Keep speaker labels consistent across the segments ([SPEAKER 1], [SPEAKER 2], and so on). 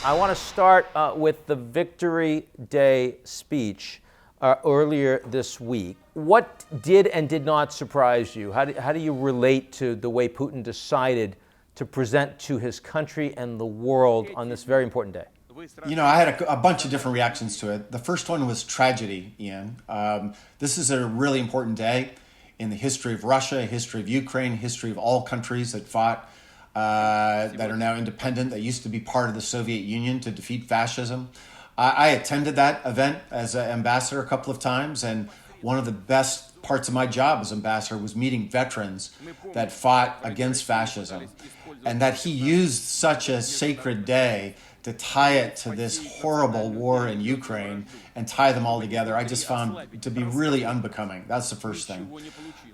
[SPEAKER 1] I want to start with the Victory Day speech earlier this week. What did and did not surprise you? How do you relate to the way Putin decided to present to his country and the world on this very important day?
[SPEAKER 2] You know, I had a bunch of different reactions to it. The first one was tragedy, Ian. This is a really important day in the history of Russia, history of Ukraine, history of all countries that fought, that are now independent, that used to be part of the Soviet Union to defeat fascism. I attended that event as an ambassador a couple of times, and one of the best parts of my job as ambassador was meeting veterans that fought against fascism, and that he used such a sacred day to tie it to this horrible war in Ukraine and tie them all together, I just found to be really unbecoming. That's the first thing.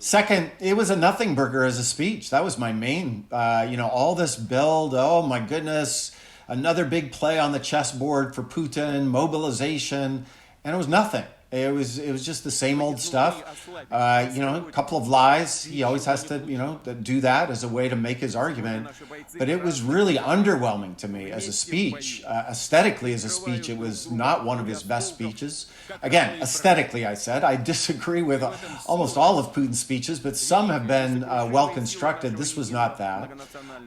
[SPEAKER 2] Second, it was a nothing burger as a speech. That was my main, all this build, oh my goodness, another big play on the chessboard for Putin, mobilization, and it was nothing. It was just the same old stuff. A couple of lies. He always has to, do that as a way to make his argument. But it was really underwhelming to me as a speech. Aesthetically as a speech, it was not one of his best speeches. Again, aesthetically, I said. I disagree with almost all of Putin's speeches, but some have been well constructed. This was not that.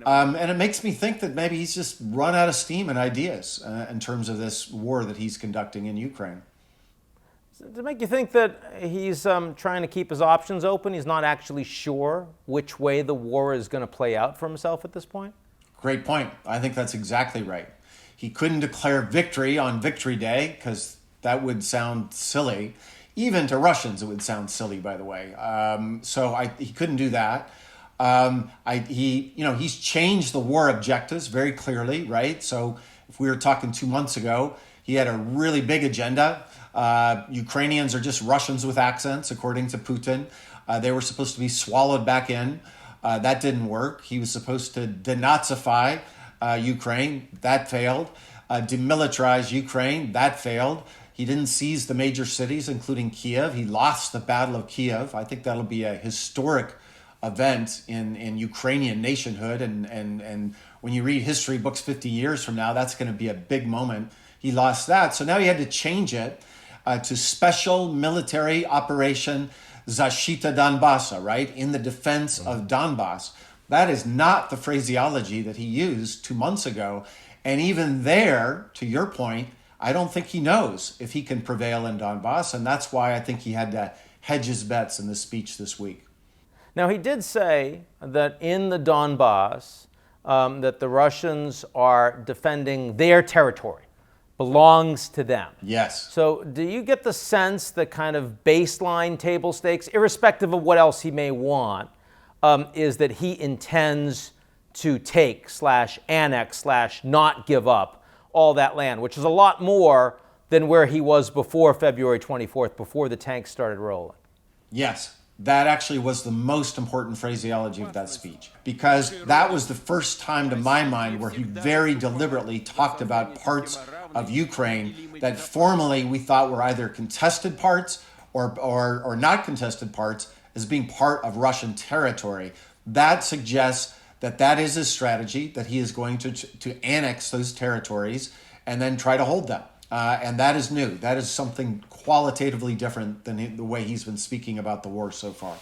[SPEAKER 2] And it makes me think that maybe he's just run out of steam and ideas in terms of this war that he's conducting in Ukraine.
[SPEAKER 1] Does it make you think that he's trying to keep his options open? He's not actually sure which way the war is going to play out for himself at this point?
[SPEAKER 2] Great point. I think that's exactly right. He couldn't declare victory on Victory Day because that would sound silly. Even to Russians, it would sound silly, by the way. He couldn't do that. He's changed the war objectives very clearly, right? So if we were talking 2 months ago, he had a really big agenda. Ukrainians are just Russians with accents, according to Putin. They were supposed to be swallowed back in. That didn't work. He was supposed to denazify Ukraine. That failed. Demilitarize Ukraine. That failed. He didn't seize the major cities, including Kiev. He lost the Battle of Kiev. I think that'll be a historic event in Ukrainian nationhood. And when you read history books 50 years from now, that's going to be a big moment. He lost that. So now he had to change it to Special Military Operation Zashita Donbasa, right? In the defense of Donbas. That is not the phraseology that he used 2 months ago. And even there, to your point, I don't think he knows if he can prevail in Donbas. And that's why I think he had to hedge his bets in this speech this week.
[SPEAKER 1] Now, he did say that in the Donbas, that the Russians are defending their territory. Belongs to them.
[SPEAKER 2] Yes.
[SPEAKER 1] So do you get the sense that kind of baseline table stakes, irrespective of what else he may want, is that he intends to take /annex /not give up all that land, which is a lot more than where he was before February 24th, before the tanks started rolling?
[SPEAKER 2] Yes. That actually was the most important phraseology of that speech, because that was the first time, to my mind, where he very deliberately talked about parts of Ukraine that formally we thought were either contested parts or not contested parts as being part of Russian territory. That suggests that is his strategy, that he is going to annex those territories and then try to hold them. And that is new. That is something qualitatively different than the way he's been speaking about the war so far.